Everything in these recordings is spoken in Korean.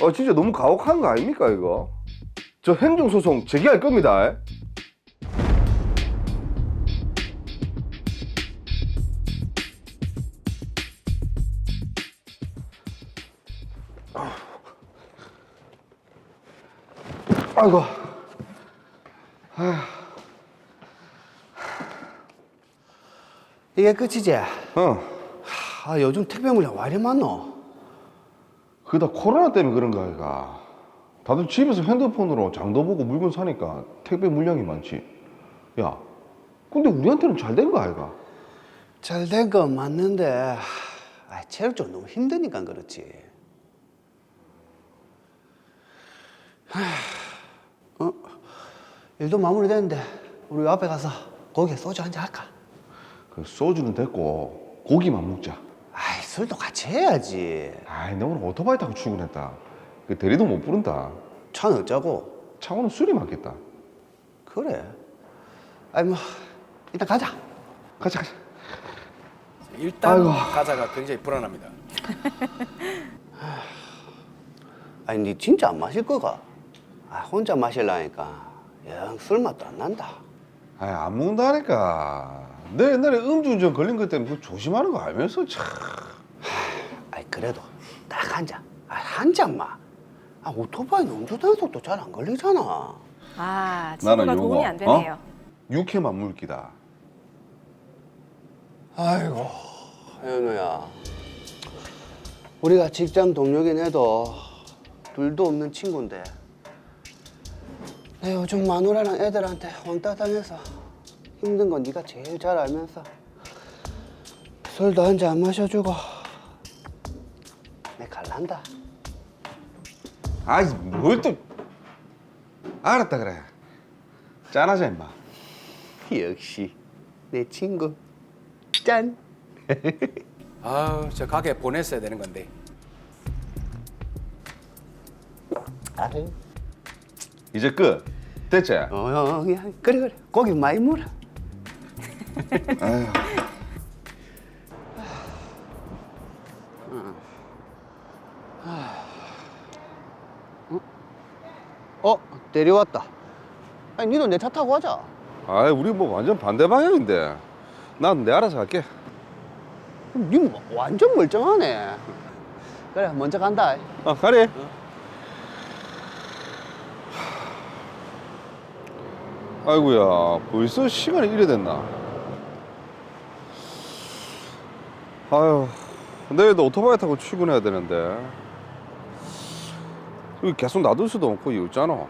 진짜 너무 가혹한 거 아닙니까 이거? 저 행정소송 제기할 겁니다. 아이고. 이게 끝이지? 어. 요즘 택배 물량 왜 이리 많노? 그게 다 코로나 때문에 그런 거 아이가. 다들 집에서 핸드폰으로 장도 보고 물건 사니까 택배 물량이 많지. 야, 근데 우리한테는 잘 된 거 아이가? 잘 된 건 맞는데 체력적으로 너무 힘드니까 그렇지. 일도 마무리됐는데 우리 앞에 가서 고기에 소주 한잔 할까? 그 소주는 됐고 고기만 먹자. 술도 같이 해야지. 나 오늘 오토바이 타고 출근했다. 그 대리도 못 부른다. 차는 어쩌고? 차고는 술이 많겠다. 그래. 일단 가자. 가자. 일단 아이고. 가자가 굉장히 불안합니다. 니 진짜 안 마실 거가? 혼자 마실라니까 영 술맛도 안 난다. 안 먹는다니까. 내 옛날에 음주운전 걸린 것 때문에 그거 조심하는 거 알면서 참. 그래도 딱 한 잔. 한 잔만. 오토바이는 음주 단속도 잘 안 걸리잖아. 친구가 나는 도움이 요거, 안 되네요. 육회만 물기다. 아이고, 현우야. 우리가 직장 동료긴 해도 둘도 없는 친구인데 내 요즘 마누라랑 애들한테 왕따 당해서 힘든 건 네가 제일 잘 알면서 술도 한 잔 안 마셔주고 내 갈란다. 뭘 또. 알았다 그래. 짠하자 임마. 역시 내 친구. 짠. 저 가게 보냈어야 되는 건데. 아유. 이제 끝. 됐지? 야, 그래. 고기 많이 물어. 아휴. 내려왔다. 니도 내 차 타고 가자. 우리 뭐 완전 반대 방향인데. 난 내 알아서 갈게. 니 완전 멀쩡하네. 그래, 먼저 간다. 가리. 아이고야, 벌써 시간이 이래 됐나? 내일도 오토바이 타고 출근해야 되는데 여기 계속 놔둘 수도 없고 이거 있잖아.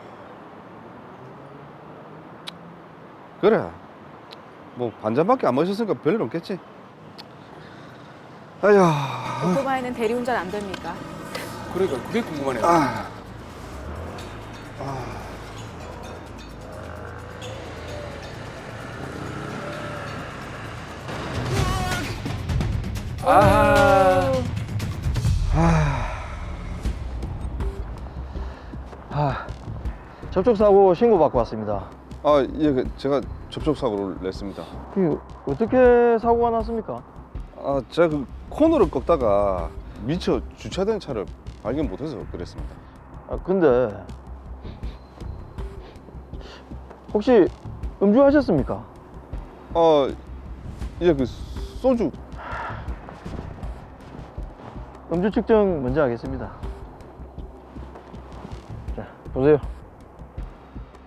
그래, 뭐 반잔밖에 안 마셨으니까 별일 없겠지. 아휴. 오토바이는 대리운전 안 됩니까? 그러니까 그게 궁금하네요. 접촉사고 신고받고 왔습니다. 예, 제가 접촉사고를 냈습니다. 어떻게 사고가 났습니까? 제가 그 코너를 꺾다가 미처 주차된 차를 발견 못해서 그랬습니다. 근데 혹시 음주하셨습니까? 예, 그 소주. 음주 측정 먼저 하겠습니다. 자, 보세요.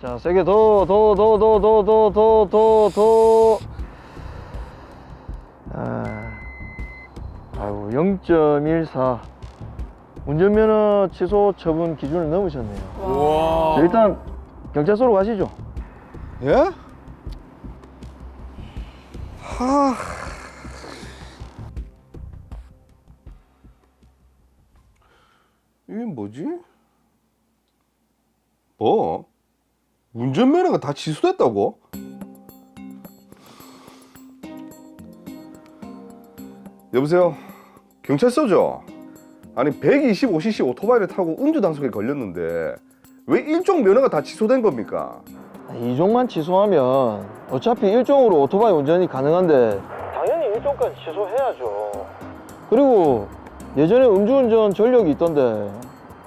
자, 세게 더. 아이고, 0.14. 운전면허 취소 처분 기준을 넘으셨네요. 우와. 자, 일단 경찰서로 가시죠. 예? 이게 뭐지? 뭐? 운전면허가 다 취소됐다고? 여보세요? 경찰서죠? 아니 125cc 오토바이를 타고 음주 단속에 걸렸는데 왜 일종 면허가 다 취소된 겁니까? 이종만 취소하면 어차피 일종으로 오토바이 운전이 가능한데 당연히 일종까지 취소해야죠. 그리고 예전에 음주운전 전력이 있던데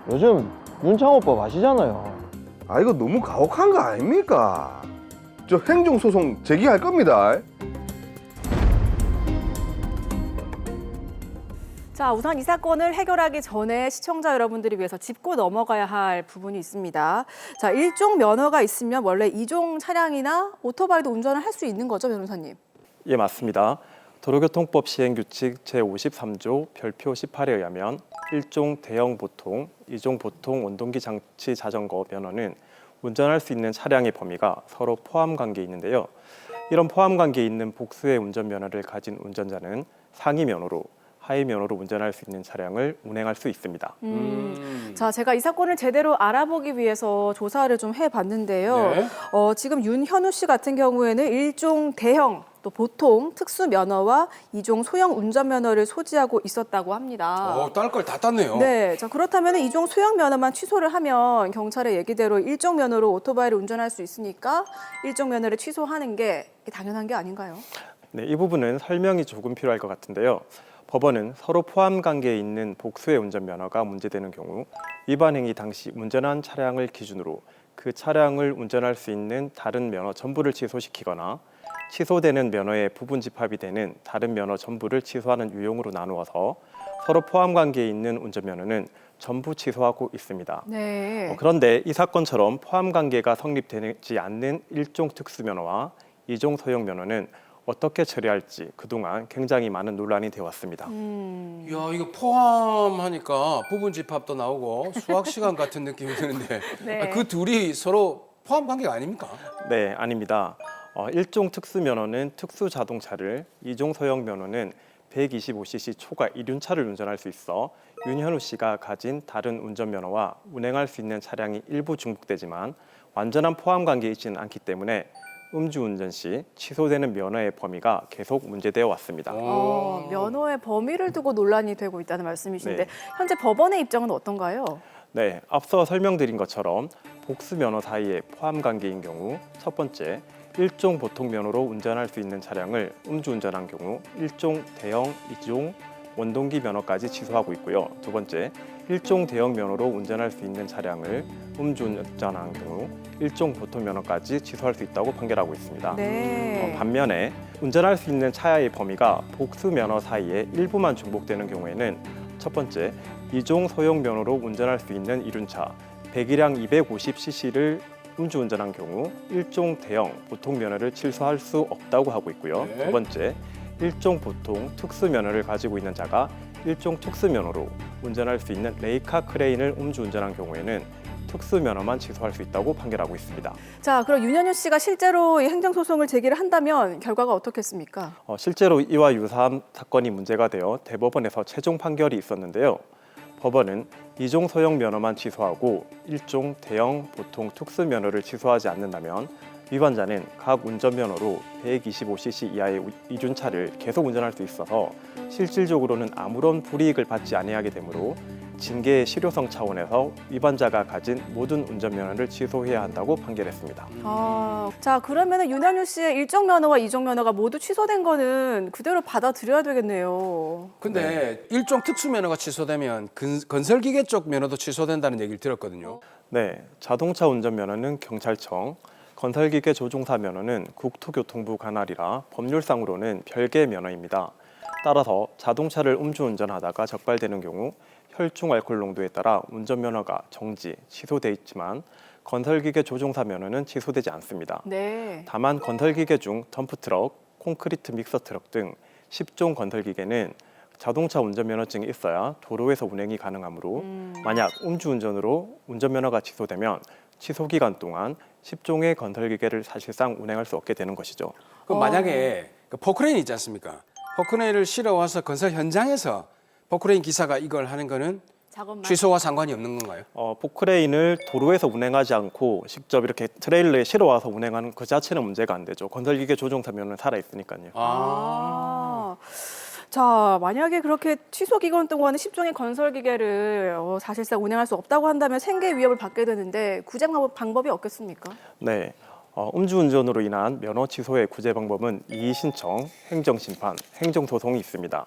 요즘 윤창호법 아시잖아요. 아 이거 너무 가혹한 거 아닙니까? 저 행정소송 제기할 겁니다. 자, 우선 이 사건을 해결하기 전에 시청자 여러분들이 위해서 짚고 넘어가야 할 부분이 있습니다. 자, 1종 면허가 있으면 원래 2종 차량이나 오토바이도 운전을 할 수 있는 거죠, 변호사님? 예, 맞습니다. 도로교통법 시행규칙 제53조 별표 18에 의하면 1종 대형 보통, 2종 보통 원동기 장치 자전거 면허는 운전할 수 있는 차량의 범위가 서로 포함 관계에 있는데요. 이런 포함 관계에 있는 복수의 운전면허를 가진 운전자는 상위 면허로 하위 면허로 운전할 수 있는 차량을 운행할 수 있습니다. 자, 제가 이 사건을 제대로 알아보기 위해서 조사를 좀 해봤는데요. 네. 지금 윤현우 씨 같은 경우에는 1종 대형, 또 보통 특수 면허와 2종 소형 운전면허를 소지하고 있었다고 합니다. 딸 걸 다 땄네요. 네, 자 그렇다면 2종 소형 면허만 취소를 하면 경찰의 얘기대로 1종 면허로 오토바이를 운전할 수 있으니까 1종 면허를 취소하는 게 당연한 게 아닌가요? 네, 이 부분은 설명이 조금 필요할 것 같은데요. 법원은 서로 포함 관계에 있는 복수의 운전면허가 문제되는 경우 위반 행위 당시 운전한 차량을 기준으로 그 차량을 운전할 수 있는 다른 면허 전부를 취소시키거나 취소되는 면허의 부분 집합이 되는 다른 면허 전부를 취소하는 유형으로 나누어서 서로 포함 관계에 있는 운전면허는 전부 취소하고 있습니다. 네. 그런데 이 사건처럼 포함 관계가 성립되지 않는 1종 특수면허와 2종 소형 면허는 어떻게 처리할지 그동안 굉장히 많은 논란이 되어 왔습니다. 이야, 이거 포함하니까 부분 집합도 나오고 수학 시간 같은 느낌이 드는데 네. 그 둘이 서로 포함 관계가 아닙니까? 네, 아닙니다. 1종 특수면허는 특수 자동차를, 2종 소형 면허는 125cc 초과 이륜차를 운전할 수 있어 윤현우 씨가 가진 다른 운전면허와 운행할 수 있는 차량이 일부 중복되지만 완전한 포함 관계에 있지는 않기 때문에 음주운전 시 취소되는 면허의 범위가 계속 문제되어 왔습니다. 면허의 범위를 두고 논란이 되고 있다는 말씀이신데 네. 현재 법원의 입장은 어떤가요? 네, 앞서 설명드린 것처럼 복수 면허 사이의 포함 관계인 경우 첫 번째, 1종 보통 면허로 운전할 수 있는 차량을 음주운전한 경우 1종 대형, 2종 원동기 면허까지 취소하고 있고요. 두 번째, 1종 대형 면허로 운전할 수 있는 차량을 음주운전한 경우 1종 보통 면허까지 취소할 수 있다고 판결하고 있습니다. 네. 반면에 운전할 수 있는 차의 범위가 복수 면허 사이에 일부만 중복되는 경우에는 첫 번째, 2종 소형 면허로 운전할 수 있는 이륜차 배기량 250cc를 음주운전한 경우 1종 대형 보통 면허를 취소할 수 없다고 하고 있고요. 네. 두 번째, 1종 보통 특수 면허를 가지고 있는 자가 1종 특수 면허로 운전할 수 있는 레이카 크레인을 음주운전한 경우에는 특수 면허만 취소할 수 있다고 판결하고 있습니다. 자, 그럼 윤현우 씨가 실제로 이 행정소송을 제기를 한다면 결과가 어떻겠습니까? 실제로 이와 유사한 사건이 문제가 되어 대법원에서 최종 판결이 있었는데요. 법원은 2종 소형 면허만 취소하고 1종 대형 보통 특수 면허를 취소하지 않는다면 위반자는 각 운전면허로 125cc 이하의 이륜차를 계속 운전할 수 있어서 실질적으로는 아무런 불이익을 받지 아니하게 되므로 징계의 실효성 차원에서 위반자가 가진 모든 운전면허를 취소해야 한다고 판결했습니다. 자, 그러면 윤현우 씨의 1종 면허와 2종 면허가 모두 취소된 거는 그대로 받아들여야 되겠네요. 근데 일종 특수 면허가 취소되면 건설기계 쪽 면허도 취소된다는 얘기를 들었거든요. 네, 자동차 운전면허는 경찰청, 건설기계 조종사 면허는 국토교통부 관할이라 법률상으로는 별개의 면허입니다. 따라서 자동차를 음주운전하다가 적발되는 경우 혈중 알코올 농도에 따라 운전면허가 정지, 취소돼 있지만 건설기계 조종사 면허는 취소되지 않습니다. 네. 다만 건설기계 중 덤프트럭, 콘크리트 믹서트럭 등 10종 건설기계는 자동차 운전면허증이 있어야 도로에서 운행이 가능하므로 만약 음주운전으로 운전면허가 취소되면 취소 기간 동안 10종의 건설기계를 사실상 운행할 수 없게 되는 것이죠. 그럼 만약에 그 포크레인 있지 않습니까? 포크레인을 실어와서 건설 현장에서 포크레인 기사가 이걸 하는 거는 작업만. 취소와 상관이 없는 건가요? 포크레인을 도로에서 운행하지 않고 직접 이렇게 트레일러에 실어와서 운행하는 그 자체는 문제가 안 되죠. 건설기계 조종사 면허는 살아 있으니까요. 자, 만약에 그렇게 취소 기간 동안에 10종의 건설 기계를 사실상 운행할 수 없다고 한다면 생계 위협을 받게 되는데 구제 방법이 없겠습니까? 네, 음주운전으로 인한 면허 취소의 구제 방법은 이의신청, 행정심판, 행정소송이 있습니다.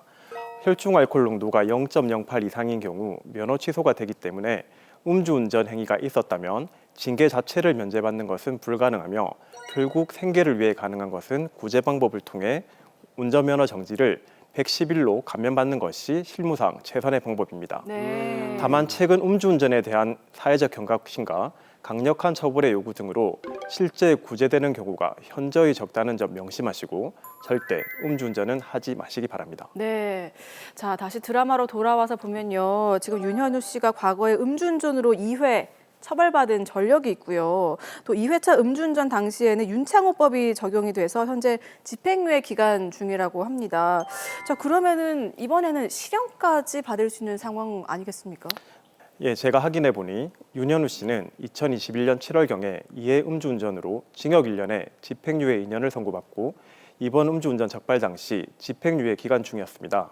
혈중 알코올 농도가 0.08 이상인 경우 면허 취소가 되기 때문에 음주운전 행위가 있었다면 징계 자체를 면제받는 것은 불가능하며 결국 생계를 위해 가능한 것은 구제 방법을 통해 운전면허 정지를 110일로 감면받는 것이 실무상 최선의 방법입니다. 네. 다만 최근 음주운전에 대한 사회적 경각심과 강력한 처벌의 요구 등으로 실제 구제되는 경우가 현저히 적다는 점 명심하시고 절대 음주운전은 하지 마시기 바랍니다. 네. 자, 다시 드라마로 돌아와서 보면요. 지금 윤현우 씨가 과거에 음주운전으로 2회 처벌받은 전력이 있고요. 또 2회차 음주운전 당시에는 윤창호법이 적용이 돼서 현재 집행유예 기간 중이라고 합니다. 자, 그러면은 이번에는 실형까지 받을 수 있는 상황 아니겠습니까? 예, 제가 확인해 보니 윤현우 씨는 2021년 7월경에 2회 음주운전으로 징역 1년에 집행유예 2년을 선고받고 이번 음주운전 적발 당시 집행유예 기간 중이었습니다.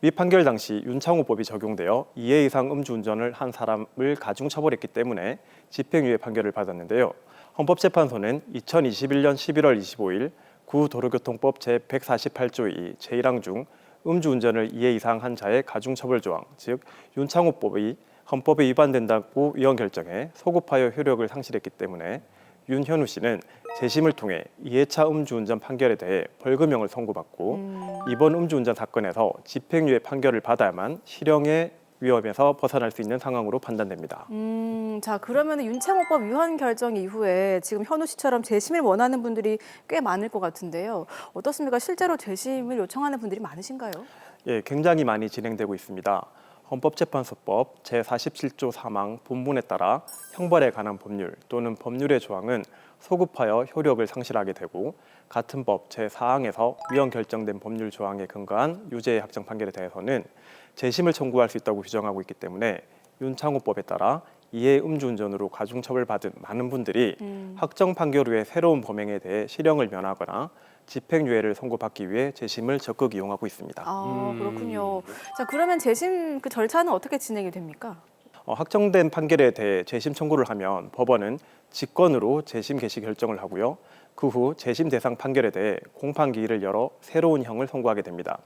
위 판결 당시 윤창호법이 적용되어 2회 이상 음주운전을 한 사람을 가중처벌했기 때문에 집행유예 판결을 받았는데요. 헌법재판소는 2021년 11월 25일 구도로교통법 제148조 2 제1항 중 음주운전을 2회 이상 한 자의 가중처벌 조항, 즉 윤창호법이 헌법에 위반된다고 위헌 결정해 소급하여 효력을 상실했기 때문에 윤현우 씨는 재심을 통해 2회차 음주운전 판결에 대해 벌금형을 선고받고 이번 음주운전 사건에서 집행유예 판결을 받아야만 실형의 위험에서 벗어날 수 있는 상황으로 판단됩니다. 자, 그러면 윤창호법 위헌 결정 이후에 지금 현우 씨처럼 재심을 원하는 분들이 꽤 많을 것 같은데요. 어떻습니까? 실제로 재심을 요청하는 분들이 많으신가요? 예, 굉장히 많이 진행되고 있습니다. 헌법재판소법 제47조 3항 본문에 따라 형벌에 관한 법률 또는 법률의 조항은 소급하여 효력을 상실하게 되고 같은 법 제4항에서 위헌 결정된 법률 조항에 근거한 유죄의 확정 판결에 대해서는 재심을 청구할 수 있다고 규정하고 있기 때문에 윤창호법에 따라 2회 음주운전으로 가중처벌받은 많은 분들이 확정 판결 후에 새로운 범행에 대해 실형을 면하거나 집행유예를 선고받기 위해 재심을 적극 이용하고 있습니다. 아, 그렇군요. 자, 그러면 재심 그 절차는 어떻게 진행이 됩니까? 확정된 판결에 대해 재심 청구를 하면 법원은 직권으로 재심 개시 결정을 하고요. 그 후 재심 대상 판결에 대해 공판기일을 열어 새로운 형을 선고하게 됩니다.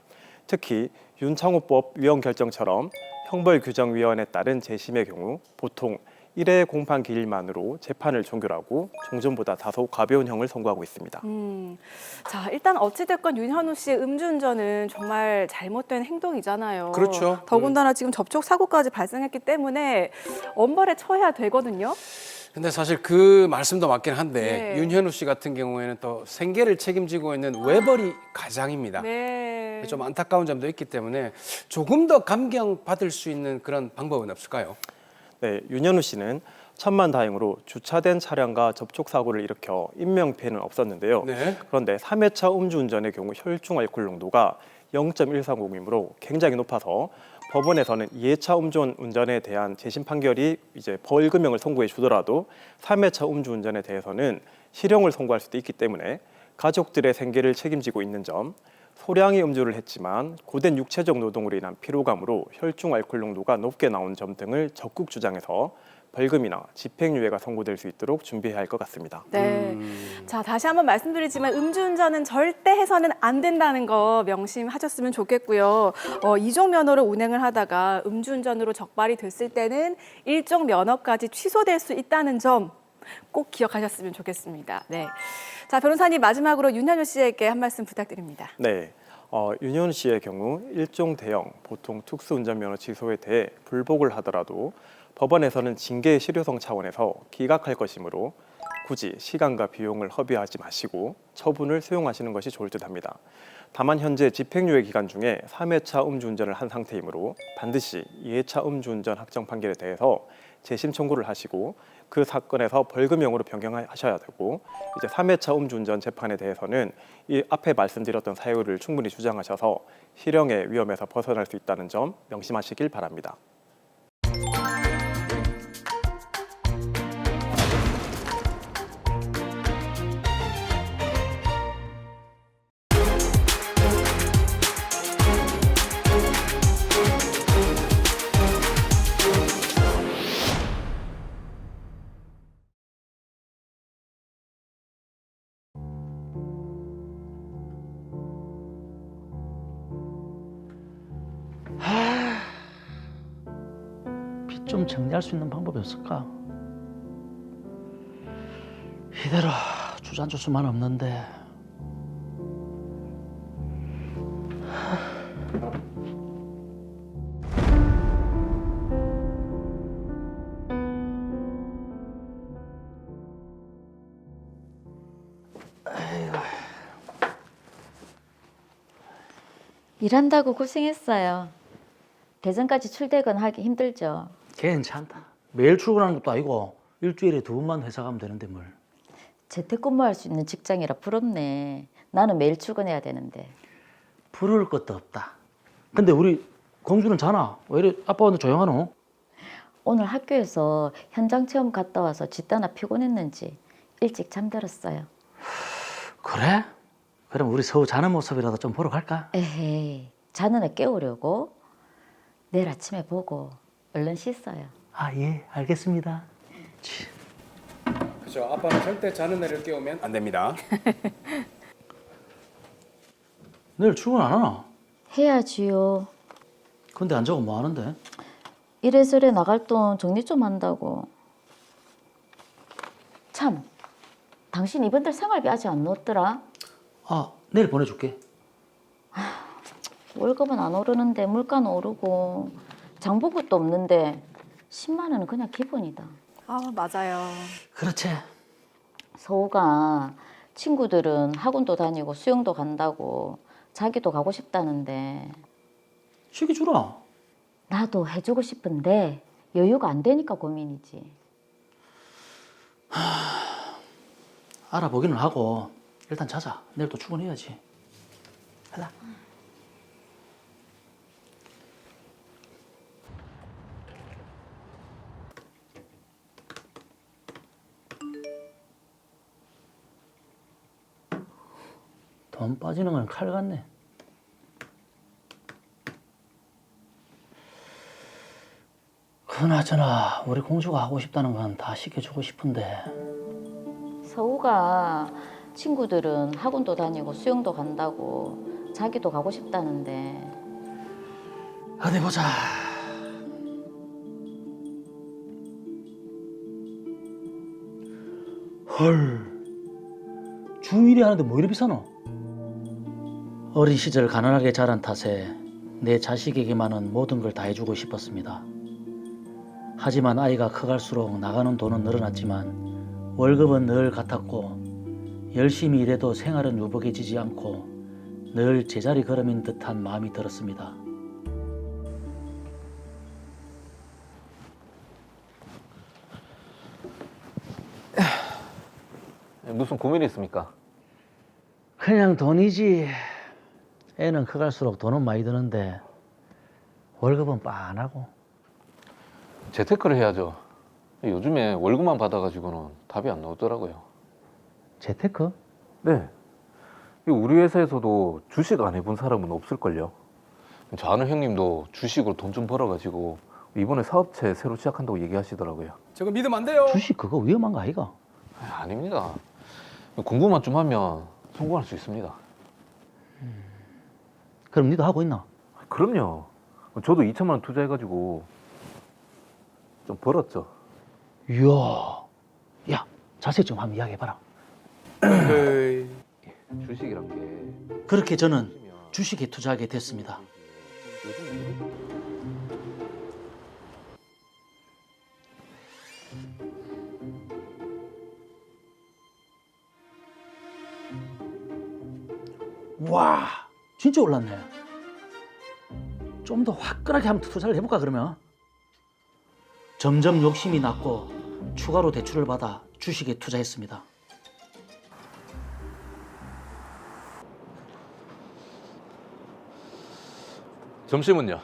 특히 윤창호법 위헌 결정처럼 형벌규정위원회에 따른 재심의 경우 보통 1회 공판 기일만으로 재판을 종결하고 종전보다 다소 가벼운 형을 선고하고 있습니다. 자, 일단 어찌됐건 윤현우 씨의 음주운전은 정말 잘못된 행동이잖아요. 그렇죠. 더군다나 지금 접촉 사고까지 발생했기 때문에 엄벌에 처해야 되거든요. 근데 사실 그 말씀도 맞긴 한데 네. 윤현우 씨 같은 경우에는 또 생계를 책임지고 있는 외벌이 가장입니다. 네. 좀 안타까운 점도 있기 때문에 조금 더 감경받을 수 있는 그런 방법은 없을까요? 네, 윤현우 씨는 천만다행으로 주차된 차량과 접촉 사고를 일으켜 인명피해는 없었는데요. 네. 그런데 3회차 음주운전의 경우 혈중 알코올 농도가 0.130이므로 굉장히 높아서 법원에서는 2회차 음주운전에 대한 재심 판결이 이제 벌금형을 선고해 주더라도 3회차 음주운전에 대해서는 실형을 선고할 수도 있기 때문에 가족들의 생계를 책임지고 있는 점, 소량의 음주를 했지만 고된 육체적 노동으로 인한 피로감으로 혈중 알코올 농도가 높게 나온 점 등을 적극 주장해서 벌금이나 집행유예가 선고될 수 있도록 준비해야 할 것 같습니다. 네. 자, 다시 한번 말씀드리지만 음주운전은 절대 해서는 안 된다는 거 명심하셨으면 좋겠고요. 이종 면허로 운행을 하다가 음주운전으로 적발이 됐을 때는 일종 면허까지 취소될 수 있다는 점 꼭 기억하셨으면 좋겠습니다. 네. 자, 변호사님 마지막으로 윤현우 씨에게 한 말씀 부탁드립니다. 네, 윤현우 씨의 경우 일종 대형 보통 특수운전면허 취소에 대해 불복을 하더라도 법원에서는 징계의 실효성 차원에서 기각할 것이므로 굳이 시간과 비용을 허비하지 마시고 처분을 수용하시는 것이 좋을 듯합니다. 다만 현재 집행유예 기간 중에 3회차 음주운전을 한 상태이므로 반드시 2회차 음주운전 확정 판결에 대해서 재심 청구를 하시고 그 사건에서 벌금형으로 변경하셔야 되고 이제 3회차 음주운전 재판에 대해서는 이 앞에 말씀드렸던 사유를 충분히 주장하셔서 실형의 위험에서 벗어날 수 있다는 점 명심하시길 바랍니다. 좀 정리할 수 있는 방법이 없을까? 이대로 주저앉을 수만 없는데. 일한다고 고생했어요. 대전까지 출퇴근하기 힘들죠. 괜찮다. 매일 출근하는 것도 아니고 일주일에 2번만 회사 가면 되는데 뭘. 재택근무할 수 있는 직장이라 부럽네. 나는 매일 출근해야 되는데. 부러울 것도 없다. 근데 우리 공주는 자나? 왜 이래 아빠한테 조용하노? 오늘 학교에서 현장 체험 갔다 와서 쥐따나 피곤했는지 일찍 잠들었어요. 그래? 그럼 우리 서우 자는 모습이라도 좀 보러 갈까? 에헤이, 자는 애 깨우려고 내일 아침에 보고 얼른 씻어요. 아, 예, 알겠습니다. 그렇죠. 아빠는 절대 자는 애를 깨우면 안 됩니다. 내일 출근 안 하나? 해야지요. 근데 안 자고 뭐 하는데? 이래저래 나갈 돈 정리 좀 한다고. 참, 당신 이번 달 생활비 아직 안 넣었더라? 아, 내일 보내줄게. 월급은 안 오르는데 물가는 오르고 장본 것도 없는데 10만 원은 그냥 기본이다. 아, 맞아요. 그렇지. 서우가 친구들은 학원도 다니고 수영도 간다고 자기도 가고 싶다는데 쉬기 주라. 나도 해주고 싶은데 여유가 안 되니까 고민이지. 알아보기는 하고 일단 자자. 내일 또 출근해야지. 가자. 돈 빠지는 건 칼 같네. 그나저나 우리 공주가 하고 싶다는 건 다 시켜주고 싶은데. 서우가 친구들은 학원도 다니고 수영도 간다고 자기도 가고 싶다는데 어디 보자. 헐, 주 1위 하는데 뭐 이리 비싸노? 어린 시절 가난하게 자란 탓에 내 자식에게만은 모든 걸 다 해주고 싶었습니다. 하지만 아이가 커갈수록 나가는 돈은 늘어났지만 월급은 늘 같았고 열심히 일해도 생활은 유복해지지 않고 늘 제자리 걸음인 듯한 마음이 들었습니다. 무슨 고민이 있습니까? 그냥 돈이지. 애는 커갈수록 돈은 많이 드는데 월급은 빤하고. 재테크를 해야죠. 요즘에 월급만 받아가지고는 답이 안 나오더라고요. 재테크? 네. 우리 회사에서도 주식 안 해본 사람은 없을걸요. 저 아는 형님도 주식으로 돈 좀 벌어가지고 이번에 사업체 새로 시작한다고 얘기하시더라고요. 저거 믿으면 안 돼요. 주식 그거 위험한 거 아이가? 아닙니다. 공부만 좀 하면 성공할 수 있습니다. 그럼 니도 하고 있나? 그럼요. 저도 2천만 원 투자해가지고 좀 벌었죠. 이야, 야, 자세히 좀 한번 이야기해봐라. 주식이란 게 그렇게 저는 주식에 투자하게 됐습니다. 와, 진짜 올랐네. 좀 더 화끈하게 한번 투자를 해볼까 그러면? 점점 욕심이 났고 추가로 대출을 받아 주식에 투자했습니다. 점심은요?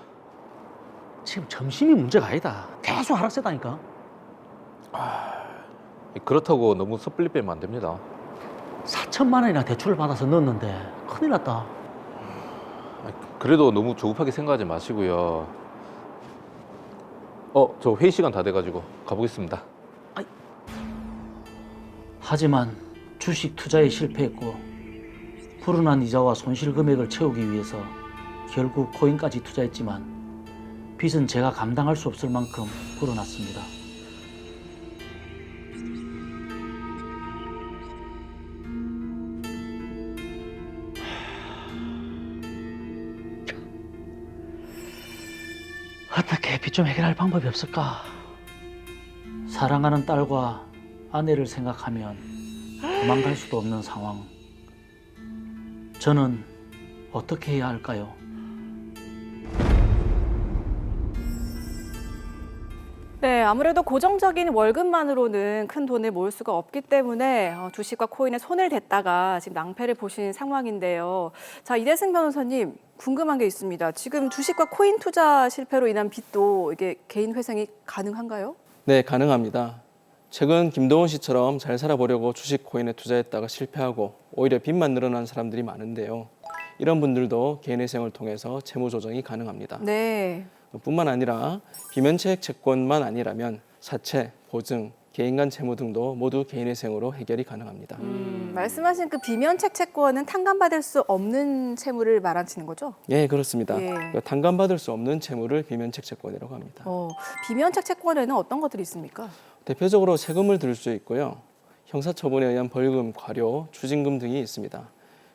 지금 점심이 문제가 아니다. 계속 하락세다니까. 그렇다고 너무 섣불리 빼면 안 됩니다. 4천만 원이나 대출을 받아서 넣었는데 큰일 났다. 그래도 너무 조급하게 생각하지 마시고요. 저 회의 시간 다 돼가지고 가보겠습니다. 하지만 주식 투자에 실패했고 불어난 이자와 손실 금액을 채우기 위해서 결국 코인까지 투자했지만 빚은 제가 감당할 수 없을 만큼 불어났습니다. 어떻게 빚 좀 해결할 방법이 없을까? 사랑하는 딸과 아내를 생각하면 도망갈 수도 없는 상황. 저는 어떻게 해야 할까요? 네, 아무래도 고정적인 월급만으로는 큰 돈을 모을 수가 없기 때문에 주식과 코인에 손을 댔다가 지금 낭패를 보신 상황인데요. 자, 이대승 변호사님, 궁금한 게 있습니다. 지금 주식과 코인 투자 실패로 인한 빚도 이게 개인 회생이 가능한가요? 네, 가능합니다. 최근 김도훈 씨처럼 잘 살아보려고 주식 코인에 투자했다가 실패하고 오히려 빚만 늘어난 사람들이 많은데요. 이런 분들도 개인회생을 통해서 채무 조정이 가능합니다. 네. 뿐만 아니라 비면책 채권만 아니라면 사채, 보증, 개인 간 채무 등도 모두 개인회생으로 해결이 가능합니다. 말씀하신 그 비면책 채권은 탕감받을 수 없는 채무를 말하시는 거죠? 예, 그렇습니다. 예. 탕감받을 수 없는 채무를 비면책 채권이라고 합니다. 비면책 채권에는 어떤 것들이 있습니까? 대표적으로 세금을 들을 수 있고요. 형사처분에 의한 벌금, 과료, 추징금 등이 있습니다.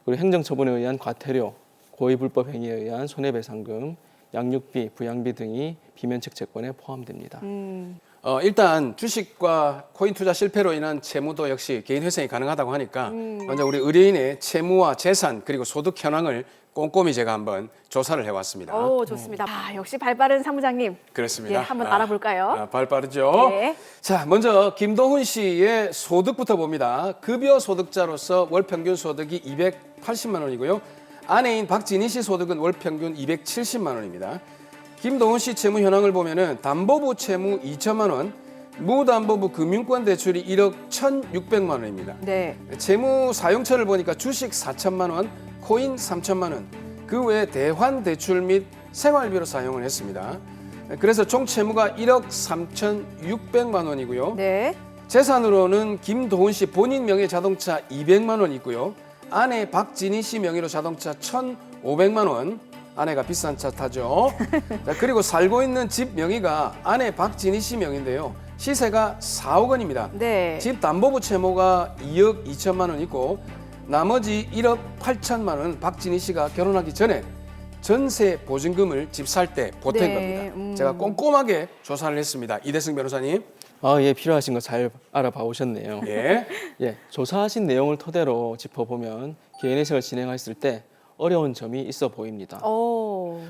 그리고 행정처분에 의한 과태료, 고의불법 행위에 의한 손해배상금, 양육비, 부양비 등이 비면책 채권에 포함됩니다. 일단 주식과 코인 투자 실패로 인한 채무도 역시 개인 회생이 가능하다고 하니까 먼저 우리 의뢰인의 채무와 재산 그리고 소득 현황을 꼼꼼히 제가 한번 조사를 해왔습니다. 오, 좋습니다. 역시 발빠른 사무장님. 그렇습니다. 예, 한번 알아볼까요? 발 빠르죠? 네. 자, 먼저 김도훈 씨의 소득부터 봅니다. 급여 소득자로서 월 평균 소득이 280만 원이고요. 아내인 박진희 씨 소득은 월 평균 270만 원입니다. 김도훈 씨 채무 현황을 보면은 담보부 채무 2천만 원, 무담보부 금융권 대출이 1억 1,600만 원입니다. 네. 채무 사용처를 보니까 주식 4천만 원, 코인 3천만 원, 그 외에 대환 대출 및 생활비로 사용을 했습니다. 그래서 총 채무가 1억 3,600만 원이고요. 네. 재산으로는 김도훈 씨 본인 명의 자동차 200만 원 있고요. 아내 박진희 씨 명의로 자동차 1,500만 원. 아내가 비싼 차 타죠. 자, 그리고 살고 있는 집 명의가 아내 박진희 씨 명인데요. 시세가 4억 원입니다. 네. 집 담보부 채무가 2억 2천만 원 있고 나머지 1억 8천만 원 박진희 씨가 결혼하기 전에 전세 보증금을 집 살 때 보탠 네, 겁니다. 제가 꼼꼼하게 조사를 했습니다. 이대승 변호사님. 예, 필요하신 거 잘 알아봐 오셨네요. 예. 예, 조사하신 내용을 토대로 짚어보면 개인회생을 진행했을 때 어려운 점이 있어 보입니다.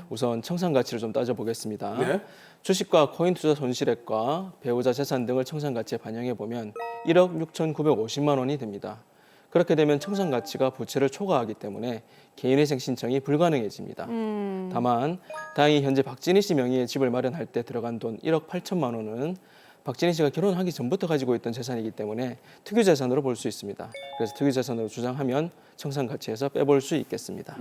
우선 청산 가치를 좀 따져보겠습니다. 네. 주식과 코인 투자 손실액과 배우자 재산 등을 청산 가치에 반영해 보면 1억 6,950만 원이 됩니다. 그렇게 되면 청산 가치가 부채를 초과하기 때문에 개인회생 신청이 불가능해집니다. 다만 다행히 현재 박진희 씨 명의의 집을 마련할 때 들어간 돈 1억 8천만 원은 박진희 씨가 결혼하기 전부터 가지고 있던 재산이기 때문에 특유재산으로 볼 수 있습니다. 그래서 특유재산으로 주장하면 청산 가치에서 빼볼 수 있겠습니다.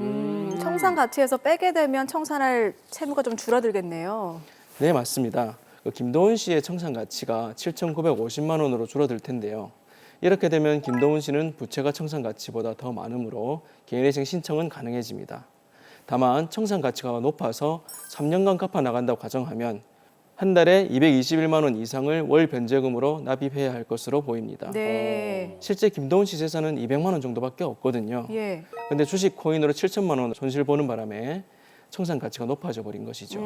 청산 가치에서 빼게 되면 청산할 채무가 좀 줄어들겠네요. 네, 맞습니다. 김도훈 씨의 청산 가치가 7,950만 원으로 줄어들 텐데요. 이렇게 되면 김도훈 씨는 부채가 청산 가치보다 더 많으므로 개인회생 신청은 가능해집니다. 다만 청산 가치가 높아서 3년간 갚아 나간다고 가정하면 한 달에 221만 원 이상을 월 변제금으로 납입해야 할 것으로 보입니다. 네. 실제 김도훈 씨 재산은 200만 원 정도밖에 없거든요. 예. 근데 주식 코인으로 7천만 원 손실 보는 바람에 청산 가치가 높아져 버린 것이죠.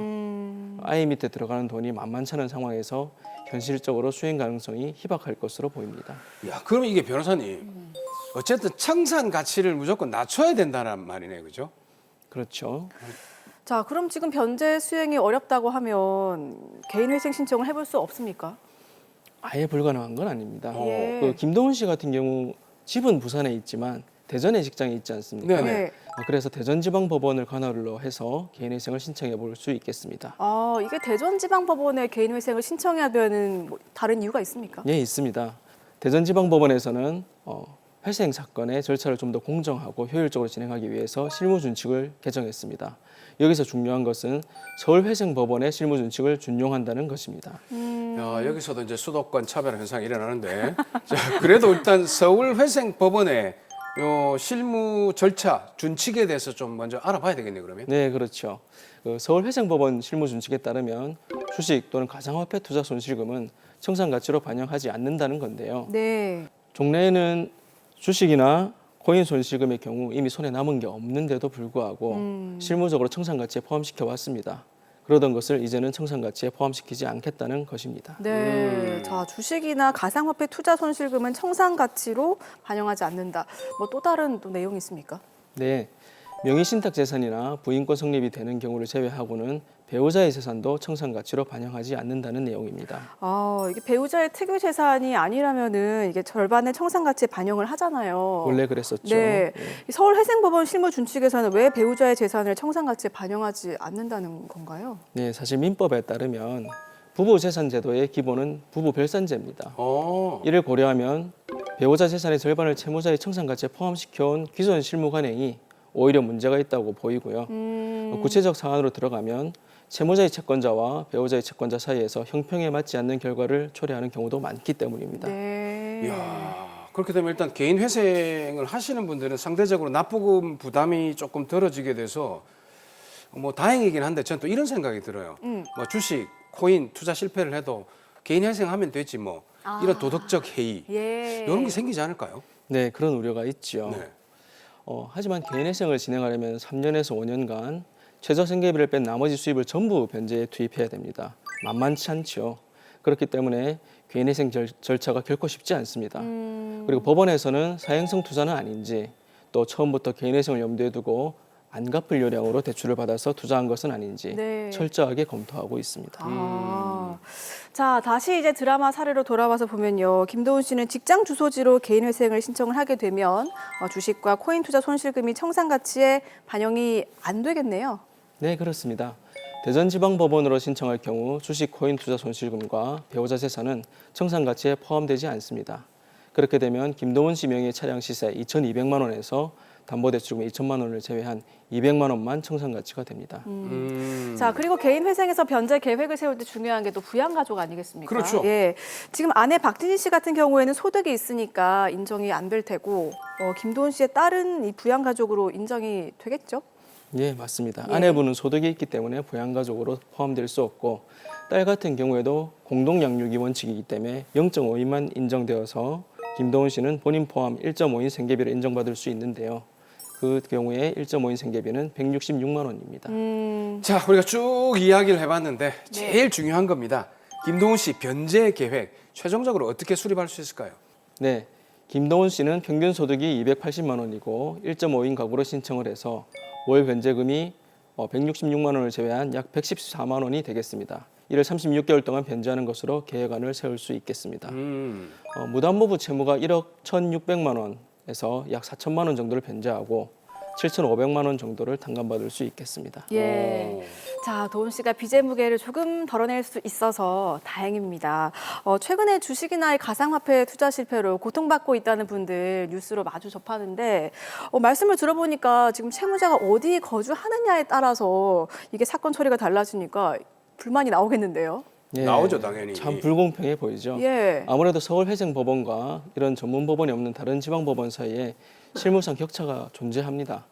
아이 밑에 들어가는 돈이 만만치 않은 상황에서 현실적으로 수행 가능성이 희박할 것으로 보입니다. 야, 그러면 이게 변호사님, 어쨌든 청산 가치를 무조건 낮춰야 된다는 말이네, 그죠? 그렇죠. 자, 그럼 지금 변제 수행이 어렵다고 하면 개인회생 신청을 해볼 수 없습니까? 아예 불가능한 건 아닙니다. 예. 그 김도훈 씨 같은 경우 집은 부산에 있지만 대전에 직장이 있지 않습니까? 네네. 네. 그래서 대전지방법원을 관할로 해서 개인회생을 신청해 볼 수 있겠습니다. 이게 대전지방법원에 개인회생을 신청해야 되는 다른 이유가 있습니까? 예, 있습니다. 대전지방법원에서는 회생 사건의 절차를 좀 더 공정하고 효율적으로 진행하기 위해서 실무준칙을 개정했습니다. 여기서 중요한 것은 서울회생법원의 실무준칙을 준용한다는 것입니다. 야, 여기서도 이제 수도권 차별 현상이 일어나는데 자, 그래도 일단 서울회생법원에 요 실무 절차, 준칙에 대해서 좀 먼저 알아봐야 되겠네요, 그러면. 네, 그렇죠. 서울회생법원 실무준칙에 따르면 주식 또는 가상화폐 투자 손실금은 청산가치로 반영하지 않는다는 건데요. 네. 종래에는 주식이나 코인 손실금의 경우 이미 손에 남은 게 없는데도 불구하고 실무적으로 청산가치에 포함시켜 왔습니다. 그러던 것을 이제는 청산가치에 포함시키지 않겠다는 것입니다. 네. 자, 주식이나 가상화폐 투자 손실금은 청산가치로 반영하지 않는다. 뭐 또 다른 또 내용이 있습니까? 네, 명의신탁 재산이나 부인권 성립이 되는 경우를 제외하고는 배우자의 재산도 청산가치로 반영하지 않는다는 내용입니다. 아, 이게 배우자의 특유 재산이 아니라면은 이게 절반의 청산가치에 반영을 하잖아요. 원래 그랬었죠. 네. 이 서울회생법원 실무준칙에서는 왜 배우자의 재산을 청산가치에 반영하지 않는다는 건가요? 네, 사실 민법에 따르면 부부재산제도의 기본은 부부별산제입니다. 이를 고려하면 배우자 재산의 절반을 채무자의 청산가치에 포함시켜온 기존 실무관행이 오히려 문제가 있다고 보이고요. 구체적 사안으로 들어가면 채무자의 채권자와 배우자의 채권자 사이에서 형평에 맞지 않는 결과를 초래하는 경우도 많기 때문입니다. 네. 이야, 그렇게 되면 일단 개인 회생을 하시는 분들은 상대적으로 납부금 부담이 조금 덜어지게 돼서 뭐 다행이긴 한데 저는 또 이런 생각이 들어요. 뭐 주식, 코인 투자 실패를 해도 개인 회생하면 되지 뭐 이런 도덕적 해이 예. 이런 게 생기지 않을까요? 네, 그런 우려가 있죠. 네. 하지만 개인회생을 진행하려면 3년에서 5년간 최저 생계비를 뺀 나머지 수입을 전부 변제에 투입해야 됩니다. 만만치 않죠. 그렇기 때문에 개인회생 절차가 결코 쉽지 않습니다. 그리고 법원에서는 사행성 투자는 아닌지 또 처음부터 개인회생을 염두에 두고 안 갚을 요량으로 대출을 받아서 투자한 것은 아닌지 네. 철저하게 검토하고 있습니다. 아. 자, 다시 이제 드라마 사례로 돌아와서 보면요. 김도훈 씨는 직장 주소지로 개인 회생을 신청을 하게 되면 주식과 코인 투자 손실금이 청산가치에 반영이 안 되겠네요. 네, 그렇습니다. 대전지방법원으로 신청할 경우 주식 코인 투자 손실금과 배우자 재산은 청산가치에 포함되지 않습니다. 그렇게 되면 김도훈 씨 명의의 차량 시세 2,200만 원에서 담보대출금 2천만 원을 제외한 200만 원만 청산가치가 됩니다. 자, 그리고 개인 회생에서 변제 계획을 세울 때 중요한 게 또 부양가족 아니겠습니까? 그렇죠. 예. 지금 아내 박진희 씨 같은 경우에는 소득이 있으니까 인정이 안 될 테고 김도훈 씨의 딸은 이 부양가족으로 인정이 되겠죠? 예, 맞습니다. 예. 아내분은 소득이 있기 때문에 부양가족으로 포함될 수 없고 딸 같은 경우에도 공동양육이 원칙이기 때문에 0.5인만 인정되어서 김도훈 씨는 본인 포함 1.5인 생계비를 인정받을 수 있는데요. 그 경우에 1.5인 생계비는 166만 원입니다. 자, 우리가 쭉 이야기를 해봤는데 제일 중요한 겁니다. 김도훈 씨 변제 계획 최종적으로 어떻게 수립할 수 있을까요? 네, 김도훈 씨는 평균 소득이 280만 원이고 1.5인 가구로 신청을 해서 월 변제금이 166만 원을 제외한 약 114만 원이 되겠습니다. 이를 36개월 동안 변제하는 것으로 계획안을 세울 수 있겠습니다. 무담보부 채무가 1억 1,600만 원에서 약 4천만 원 정도를 변제하고 7,500만 원 정도를 탕감받을 수 있겠습니다. 예. 자, 도훈 씨가 빚의 무게를 조금 덜어낼 수 있어서 다행입니다. 최근에 주식이나 가상화폐 투자 실패로 고통받고 있다는 분들 뉴스로 마주 접하는데 말씀을 들어보니까 지금 채무자가 어디 거주하느냐에 따라서 이게 사건 처리가 달라지니까 불만이 나오겠는데요. 예, 나오죠, 당연히. 참 불공평해 보이죠. 예. 아무래도 서울회생법원과 이런 전문 법원이 없는 다른 지방법원 사이에 실무상 격차가 존재합니다.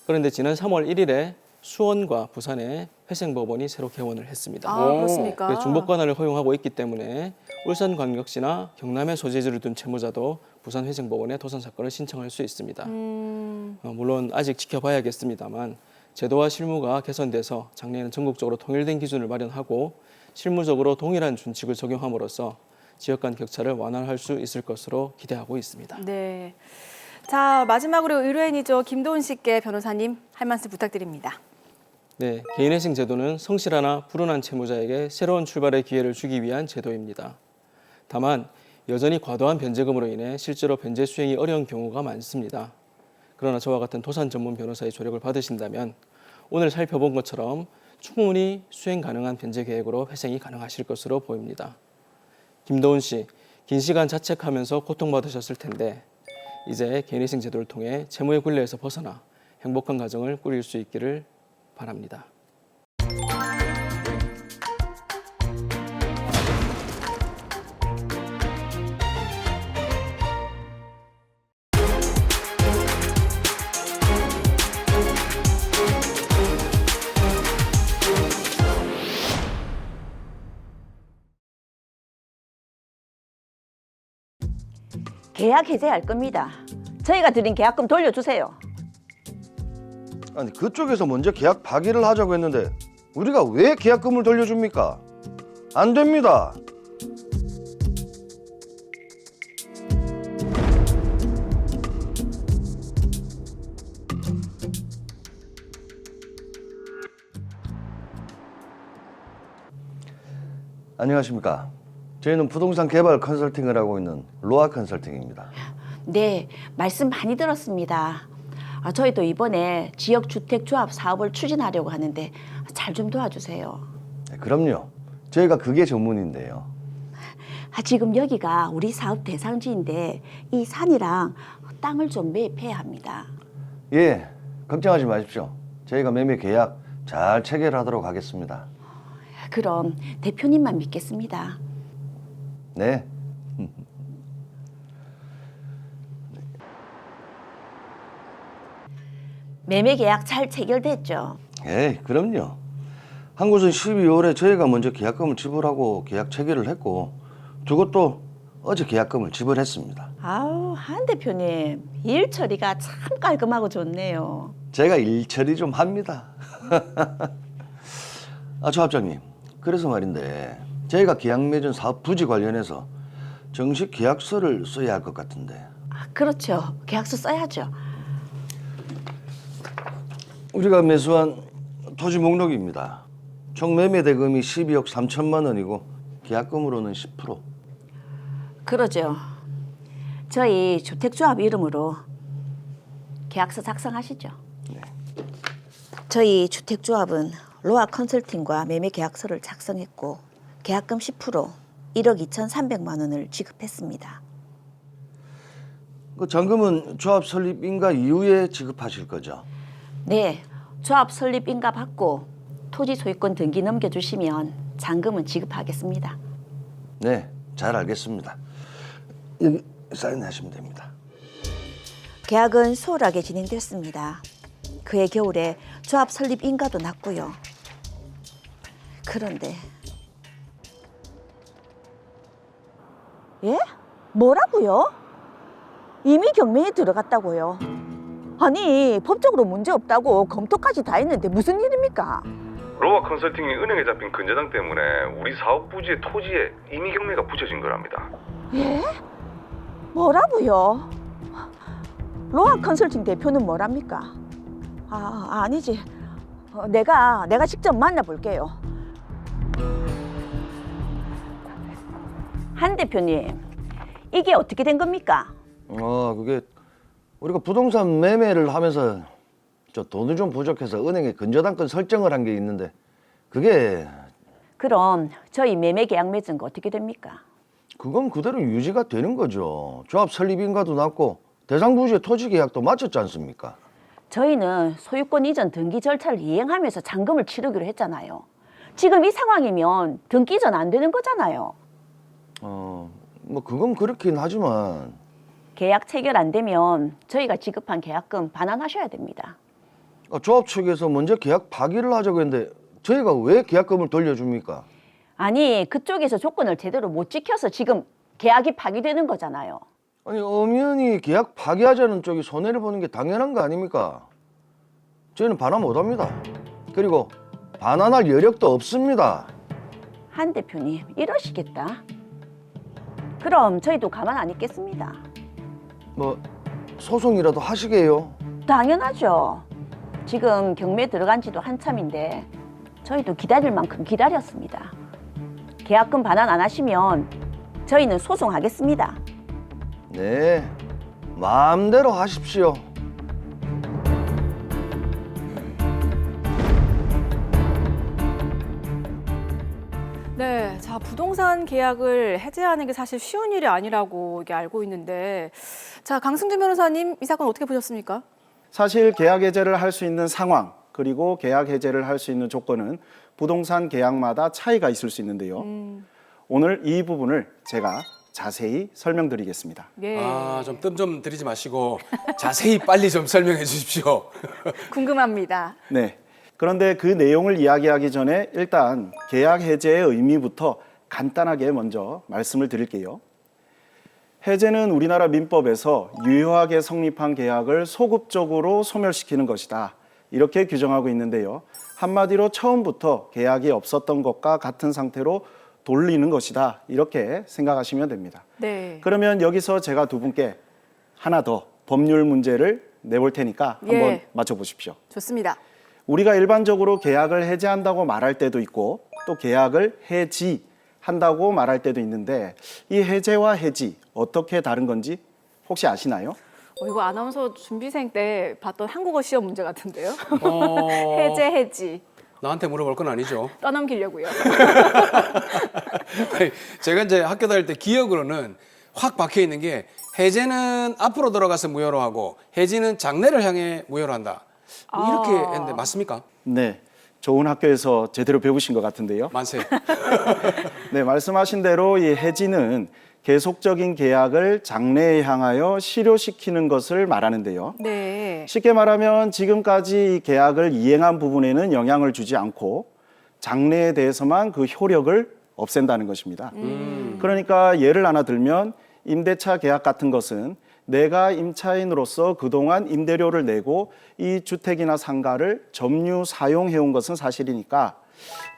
그런데 지난 3월 1일에 수원과 부산에 회생법원이 새로 개원을 했습니다. 아, 그렇습니까? 그래서 중복 관할을 허용하고 있기 때문에 울산광역시나 경남에 소재지를 둔 채무자도 부산 회생법원에 도산 사건을 신청할 수 있습니다. 물론 아직 지켜봐야겠습니다만 제도와 실무가 개선돼서 작년에는 전국적으로 통일된 기준을 마련하고 실무적으로 동일한 준칙을 적용함으로써 지역 간 격차를 완화할 수 있을 것으로 기대하고 있습니다. 네. 자, 마지막으로 의뢰인이죠. 김도훈 씨께 변호사님 할 말씀 부탁드립니다. 네, 개인회생 제도는 성실하나 불운한 채무자에게 새로운 출발의 기회를 주기 위한 제도입니다. 다만 여전히 과도한 변제금으로 인해 실제로 변제 수행이 어려운 경우가 많습니다. 그러나 저와 같은 도산 전문 변호사의 조력을 받으신다면 오늘 살펴본 것처럼 충분히 수행 가능한 변제 계획으로 회생이 가능하실 것으로 보입니다. 김도훈 씨, 긴 시간 자책하면서 고통받으셨을 텐데 이제 개인회생 제도를 통해 채무의 굴레에서 벗어나 행복한 가정을 꾸릴 수 있기를 바랍니다. 계약 해제할 겁니다. 저희가 드린 계약금 돌려주세요. 아니 그쪽에서 먼저 계약 파기를 하자고 했는데 우리가 왜 계약금을 돌려줍니까? 안 됩니다. 안녕하십니까. 저희는 부동산 개발 컨설팅을 하고 있는 로아 컨설팅입니다. 네, 말씀 많이 들었습니다. 저희도 이번에 지역주택조합 사업을 추진하려고 하는데 잘 좀 도와주세요. 네, 그럼요. 저희가 그게 전문인데요. 지금 여기가 우리 사업 대상지인데 이 산이랑 땅을 좀 매입해야 합니다. 예, 걱정하지 마십시오. 저희가 매매 계약 잘 체결하도록 하겠습니다. 그럼 대표님만 믿겠습니다. 네. 매매 계약 잘 체결됐죠? 에이, 그럼요. 한 곳은 12월에 저희가 먼저 계약금을 지불하고 계약 체결을 했고 저것도 어제 계약금을 지불했습니다. 아우, 한 대표님 일 처리가 참 깔끔하고 좋네요. 제가 일 처리 좀 합니다. 조합장님, 그래서 말인데 저희가 계약 맺은 사업 부지 관련해서 정식 계약서를 써야 할 것 같은데. 그렇죠. 계약서 써야죠. 우리가 매수한 토지 목록입니다. 총 매매 대금이 12억 3천만 원이고 계약금으로는 10%. 그러죠. 저희 주택조합 이름으로 계약서 작성하시죠. 네. 저희 주택조합은 로아 컨설팅과 매매 계약서를 작성했고 계약금 10% 1억 2,300만 원을 지급했습니다. 그 잔금은 조합 설립 인가 이후에 지급하실 거죠? 네, 조합 설립 인가 받고 토지 소유권 등기 넘겨주시면 잔금은 지급하겠습니다. 네, 잘 알겠습니다. 여기 사인하시면 됩니다. 계약은 수월하게 진행됐습니다. 그해 겨울에 조합 설립 인가도 났고요. 그런데 예? 뭐라고요? 이미 경매에 들어갔다고요? 아니, 법적으로 문제 없다고 검토까지 다 했는데 무슨 일입니까? 로아 컨설팅이 은행에 잡힌 근저당 때문에 우리 사업 부지의 토지에 이미 경매가 붙여진 거랍니다. 예? 뭐라고요? 로아 컨설팅 대표는 뭐랍니까? 아니지. 내가 직접 만나볼게요. 한 대표님, 이게 어떻게 된 겁니까? 그게 우리가 부동산 매매를 하면서 저 돈이 좀 부족해서 은행에 근저당권 설정을 한 게 있는데 그게 그럼 저희 매매 계약 맺은 거 어떻게 됩니까? 그건 그대로 유지가 되는 거죠. 조합 설립 인가도 났고 대상 부지의 토지 계약도 마쳤지 않습니까? 저희는 소유권 이전 등기 절차를 이행하면서 잔금을 치르기로 했잖아요. 지금 이 상황이면 등기 이전 안 되는 거잖아요. 뭐 그건 그렇긴 하지만 계약 체결 안 되면 저희가 지급한 계약금 반환하셔야 됩니다. 조합 측에서 먼저 계약 파기를 하자고 했는데 저희가 왜 계약금을 돌려줍니까? 아니, 그쪽에서 조건을 제대로 못 지켜서 지금 계약이 파기되는 거잖아요. 아니 엄연히 계약 파기하자는 쪽이 손해를 보는 게 당연한 거 아닙니까? 저희는 반환 못합니다. 그리고 반환할 여력도 없습니다. 한 대표님, 이러시겠다. 그럼 저희도 가만 안 있겠습니다. 뭐 소송이라도 하시게요? 당연하죠. 지금 경매 들어간 지도 한참인데 저희도 기다릴 만큼 기다렸습니다. 계약금 반환 안 하시면 저희는 소송하겠습니다. 네, 마음대로 하십시오. 네, 자 부동산 계약을 해제하는 게 사실 쉬운 일이 아니라고 이게 알고 있는데, 자 강승준 변호사님 이 사건 어떻게 보셨습니까? 사실 계약 해제를 할 수 있는 상황 그리고 계약 해제를 할 수 있는 조건은 부동산 계약마다 차이가 있을 수 있는데요. 오늘 이 부분을 제가 자세히 설명드리겠습니다. 예. 좀 뜸 좀 들이지 마시고 자세히 빨리 좀 설명해 주십시오. 궁금합니다. 네. 그런데 그 내용을 이야기하기 전에 일단 계약 해제의 의미부터 간단하게 먼저 말씀을 드릴게요. 해제는 우리나라 민법에서 유효하게 성립한 계약을 소급적으로 소멸시키는 것이다. 이렇게 규정하고 있는데요. 한마디로 처음부터 계약이 없었던 것과 같은 상태로 돌리는 것이다. 이렇게 생각하시면 됩니다. 네. 그러면 여기서 제가 두 분께 하나 더 법률 문제를 내볼 테니까 한번 예. 맞춰보십시오. 좋습니다. 우리가 일반적으로 계약을 해제한다고 말할 때도 있고 또 계약을 해지한다고 말할 때도 있는데 이 해제와 해지 어떻게 다른 건지 혹시 아시나요? 이거 아나운서 준비생 때 봤던 한국어 시험 문제 같은데요. 어, 해제, 해지. 나한테 물어볼 건 아니죠. 떠넘기려고요. 아니, 제가 이제 학교 다닐 때 기억으로는 확 박혀 있는 게 해제는 앞으로 돌아가서 무효로 하고 해지는 장래를 향해 무효로 한다. 뭐 이렇게 했는데 맞습니까? 네, 좋은 학교에서 제대로 배우신 것 같은데요. 만세. 네, 말씀하신 대로 이 해지는 계속적인 계약을 장래에 향하여 실효시키는 것을 말하는데요. 네. 쉽게 말하면 지금까지 이 계약을 이행한 부분에는 영향을 주지 않고 장래에 대해서만 그 효력을 없앤다는 것입니다. 그러니까 예를 하나 들면 임대차 계약 같은 것은 내가 임차인으로서 그동안 임대료를 내고 이 주택이나 상가를 점유 사용해온 것은 사실이니까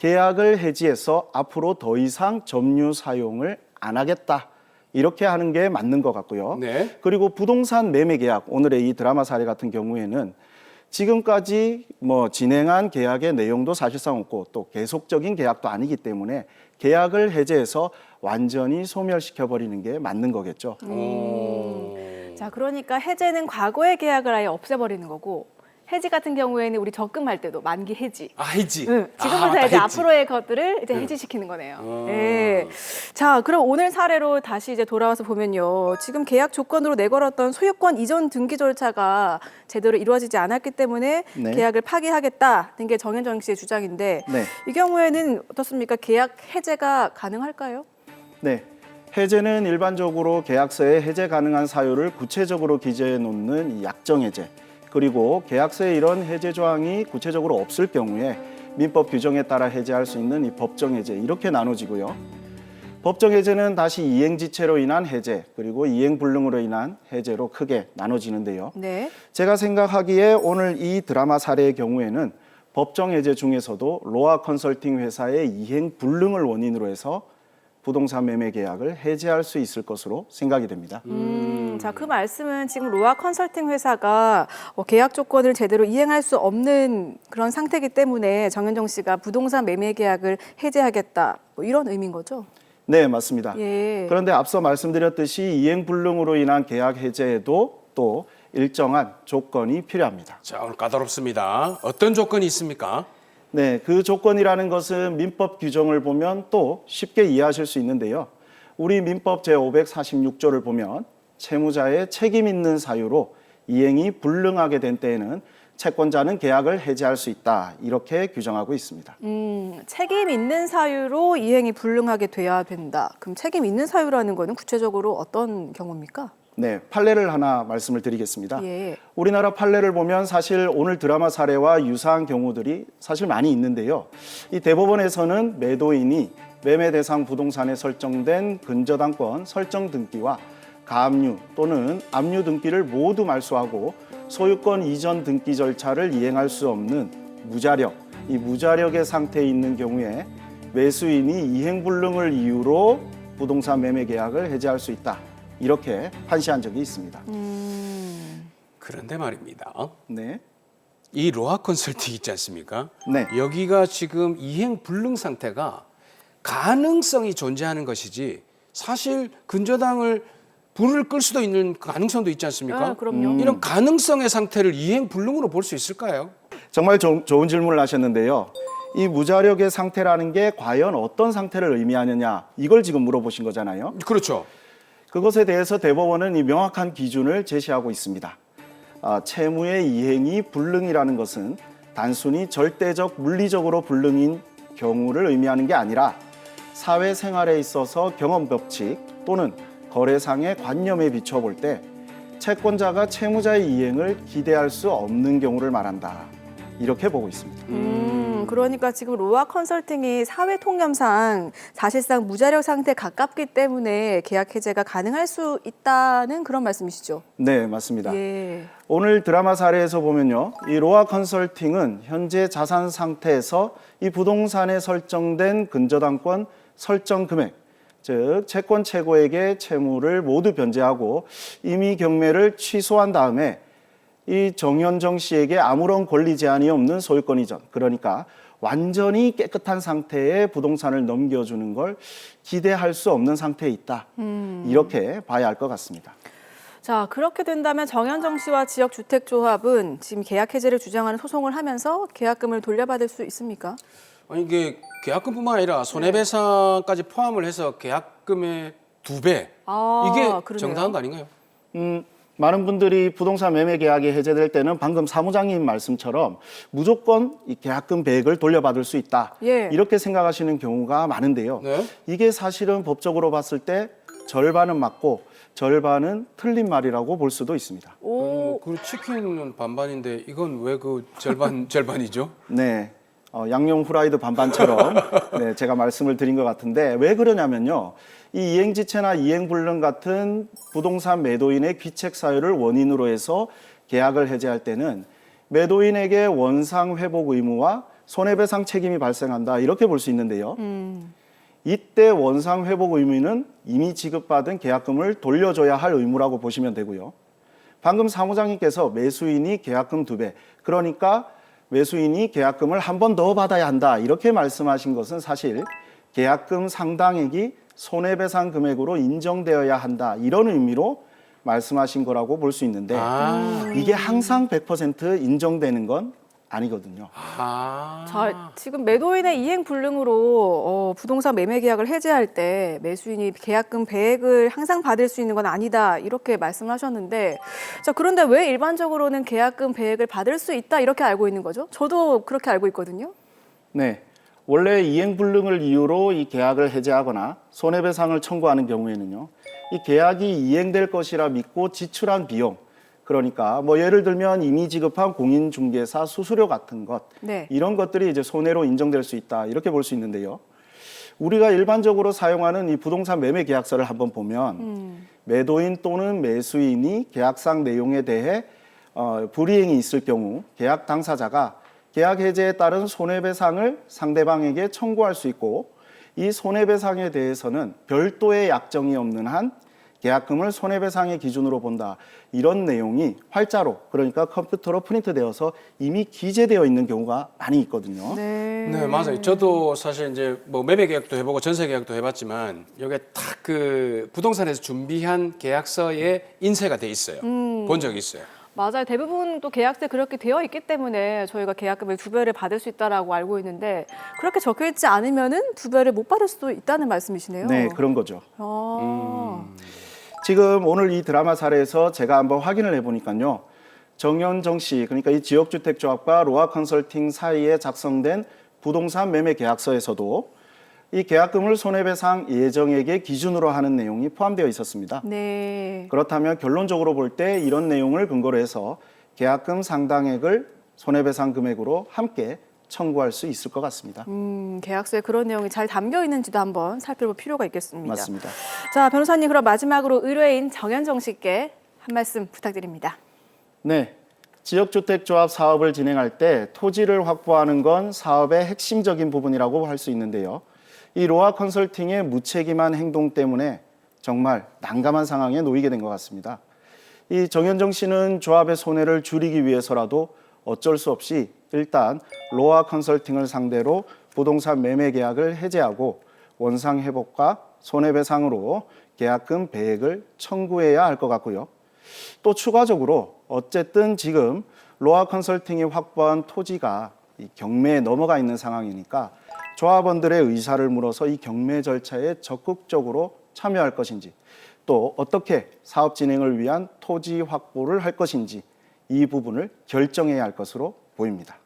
계약을 해지해서 앞으로 더 이상 점유 사용을 안 하겠다. 이렇게 하는 게 맞는 것 같고요. 네. 그리고 부동산 매매 계약, 오늘의 이 드라마 사례 같은 경우에는 지금까지 진행한 계약의 내용도 사실상 없고 또 계속적인 계약도 아니기 때문에 계약을 해제해서 완전히 소멸시켜버리는 게 맞는 거겠죠. 자, 그러니까 해제는 과거의 계약을 아예 없애버리는 거고 해지 같은 경우에는 우리 적금할 때도 만기 해지. 아, 해지. 응, 지금부터 이제 앞으로의 것들을 이제 해지시키는 거네요. 네. 자, 그럼 오늘 사례로 다시 이제 돌아와서 보면요. 지금 계약 조건으로 내걸었던 소유권 이전 등기 절차가 제대로 이루어지지 않았기 때문에 네. 계약을 파기하겠다는 게 정현정 씨의 주장인데 네. 이 경우에는 어떻습니까? 계약 해제가 가능할까요? 네. 해제는 일반적으로 계약서에 해제 가능한 사유를 구체적으로 기재해 놓는 이 약정 해제, 그리고 계약서에 이런 해제 조항이 구체적으로 없을 경우에 민법 규정에 따라 해제할 수 있는 이 법정 해제, 이렇게 나눠지고요. 법정 해제는 다시 이행지체로 인한 해제, 그리고 이행불능으로 인한 해제로 크게 나눠지는데요. 네. 제가 생각하기에 오늘 이 드라마 사례의 경우에는 법정 해제 중에서도 로아 컨설팅 회사의 이행불능을 원인으로 해서 부동산 매매 계약을 해제할 수 있을 것으로 생각이 됩니다. 자, 그 말씀은 지금 로아 컨설팅 회사가 계약 조건을 제대로 이행할 수 없는 그런 상태이기 때문에 정현정 씨가 부동산 매매 계약을 해제하겠다, 이런 의미인 거죠? 네, 맞습니다. 예. 그런데 앞서 말씀드렸듯이 이행불능으로 인한 계약 해제에도 또 일정한 조건이 필요합니다. 자, 오늘 까다롭습니다. 어떤 조건이 있습니까? 네, 그 조건이라는 것은 민법 규정을 보면 또 쉽게 이해하실 수 있는데요. 우리 민법 제546조를 보면 채무자의 책임 있는 사유로 이행이 불능하게 된 때에는 채권자는 계약을 해제할 수 있다, 이렇게 규정하고 있습니다. 책임 있는 사유로 이행이 불능하게 돼야 된다. 그럼 책임 있는 사유라는 거는 구체적으로 어떤 경우입니까? 네, 판례를 하나 말씀을 드리겠습니다. 예. 우리나라 판례를 보면 사실 오늘 드라마 사례와 유사한 경우들이 사실 많이 있는데요. 이 대법원에서는 매도인이 매매 대상 부동산에 설정된 근저당권 설정 등기와 가압류 또는 압류 등기를 모두 말소하고 소유권 이전 등기 절차를 이행할 수 없는 무자력, 이 무자력의 상태에 있는 경우에 매수인이 이행불능을 이유로 부동산 매매 계약을 해제할 수 있다, 이렇게 판시한 적이 있습니다. 그런데 말입니다. 네. 이 로아 컨설팅 있지 않습니까? 네. 여기가 지금 이행 불능 상태가 가능성이 존재하는 것이지 사실 근저당을 불을 끌 수도 있는 가능성도 있지 않습니까? 그럼요. 이런 가능성의 상태를 이행 불능으로 볼 수 있을까요? 정말 좋은 질문을 하셨는데요. 이 무자력의 상태라는 게 과연 어떤 상태를 의미하느냐, 이걸 지금 물어보신 거잖아요. 그렇죠. 그것에 대해서 대법원은 이 명확한 기준을 제시하고 있습니다. 채무의 이행이 불능이라는 것은 단순히 절대적 물리적으로 불능인 경우를 의미하는 게 아니라 사회생활에 있어서 경험 법칙 또는 거래상의 관념에 비춰볼 때 채권자가 채무자의 이행을 기대할 수 없는 경우를 말한다, 이렇게 보고 있습니다. 그러니까 지금 로아 컨설팅이 사회 통념상 사실상 무자력 상태에 가깝기 때문에 계약 해제가 가능할 수 있다는 그런 말씀이시죠? 네, 맞습니다. 예. 오늘 드라마 사례에서 보면요. 이 로아 컨설팅은 현재 자산 상태에서 이 부동산에 설정된 근저당권 설정 금액, 즉 채권 최고액의 채무를 모두 변제하고 임의 경매를 취소한 다음에 이 정현정 씨에게 아무런 권리 제한이 없는 소유권 이전, 그러니까 완전히 깨끗한 상태의 부동산을 넘겨주는 걸 기대할 수 없는 상태에 있다. 이렇게 봐야 할 것 같습니다. 자, 그렇게 된다면 정현정 씨와 지역주택조합은 지금 계약 해제를 주장하는 소송을 하면서 계약금을 돌려받을 수 있습니까? 아니 이게 계약금뿐만 아니라 손해배상까지 포함을 해서 계약금의 2배 이게 그러네요. 정당한 거 아닌가요? 많은 분들이 부동산 매매 계약이 해제될 때는 방금 사무장님 말씀처럼 무조건 이 계약금 배액을 돌려받을 수 있다. 예. 이렇게 생각하시는 경우가 많은데요. 네. 이게 사실은 법적으로 봤을 때 절반은 맞고 절반은 틀린 말이라고 볼 수도 있습니다. 그 치킨은 반반인데 이건 왜 그 절반이죠? 네. 양념 후라이드 반반처럼 네, 제가 말씀을 드린 것 같은데 왜 그러냐면요. 이 이행지체나 이행불능 같은 부동산 매도인의 귀책 사유를 원인으로 해서 계약을 해제할 때는 매도인에게 원상 회복 의무와 손해배상 책임이 발생한다 이렇게 볼 수 있는데요. 이때 원상 회복 의무는 이미 지급받은 계약금을 돌려줘야 할 의무라고 보시면 되고요. 방금 사무장님께서 매수인이 계약금 2배, 그러니까 매수인이 계약금을 한 번 더 받아야 한다 이렇게 말씀하신 것은 사실 계약금 상당액이 손해배상 금액으로 인정되어야 한다 이런 의미로 말씀하신 거라고 볼 수 있는데 이게 항상 100% 인정되는 건 아니거든요. 자, 지금 매도인의 이행 불능으로 부동산 매매 계약을 해제할 때 매수인이 계약금 배액을 항상 받을 수 있는 건 아니다 이렇게 말씀하셨는데, 자, 그런데 왜 일반적으로는 계약금 배액을 받을 수 있다 이렇게 알고 있는 거죠? 저도 그렇게 알고 있거든요. 네, 원래 이행 불능을 이유로 이 계약을 해제하거나 손해배상을 청구하는 경우에는요, 이 계약이 이행될 것이라 믿고 지출한 비용, 그러니까 뭐 예를 들면 이미 지급한 공인중개사 수수료 같은 것, 네. 이런 것들이 이제 손해로 인정될 수 있다 이렇게 볼 수 있는데요. 우리가 일반적으로 사용하는 이 부동산 매매 계약서를 한번 보면 매도인 또는 매수인이 계약상 내용에 대해 불이행이 있을 경우 계약 당사자가 계약 해제에 따른 손해배상을 상대방에게 청구할 수 있고, 이 손해배상에 대해서는 별도의 약정이 없는 한 계약금을 손해배상의 기준으로 본다. 이런 내용이 활자로, 그러니까 컴퓨터로 프린트되어서 이미 기재되어 있는 경우가 많이 있거든요. 네, 맞아요. 저도 사실 이제 뭐 매매 계약도 해보고 전세 계약도 해봤지만 여기 딱 그 부동산에서 준비한 계약서에 인쇄가 돼 있어요. 본 적이 있어요. 맞아요. 대부분 또 계약서에 그렇게 되어 있기 때문에 저희가 계약금을 2배를 받을 수 있다라고 알고 있는데, 그렇게 적혀 있지 않으면은 2배를 못 받을 수도 있다는 말씀이시네요. 네, 그런 거죠. 아. 지금 오늘 이 드라마 사례에서 제가 한번 확인을 해보니까요. 정현정 씨, 그러니까 이 지역주택조합과 로아 컨설팅 사이에 작성된 부동산 매매 계약서에서도 이 계약금을 손해배상 예정액의 기준으로 하는 내용이 포함되어 있었습니다. 네. 그렇다면 결론적으로 볼 때 이런 내용을 근거로 해서 계약금 상당액을 손해배상 금액으로 함께 청구할 수 있을 것 같습니다. 계약서에 그런 내용이 잘 담겨 있는지도 한번 살펴볼 필요가 있겠습니다. 맞습니다. 자, 변호사님, 그럼 마지막으로 의뢰인 정현정 씨께 한 말씀 부탁드립니다. 네, 지역주택조합 사업을 진행할 때 토지를 확보하는 건 사업의 핵심적인 부분이라고 할 수 있는데요. 이 로아 컨설팅의 무책임한 행동 때문에 정말 난감한 상황에 놓이게 된 것 같습니다. 이 정현정 씨는 조합의 손해를 줄이기 위해서라도 어쩔 수 없이 일단 로아 컨설팅을 상대로 부동산 매매 계약을 해제하고 원상 회복과 손해배상으로 계약금 배액을 청구해야 할 것 같고요. 또 추가적으로 어쨌든 지금 로아 컨설팅이 확보한 토지가 이 경매에 넘어가 있는 상황이니까 조합원들의 의사를 물어서 이 경매 절차에 적극적으로 참여할 것인지, 또 어떻게 사업 진행을 위한 토지 확보를 할 것인지 이 부분을 결정해야 할 것으로 보입니다.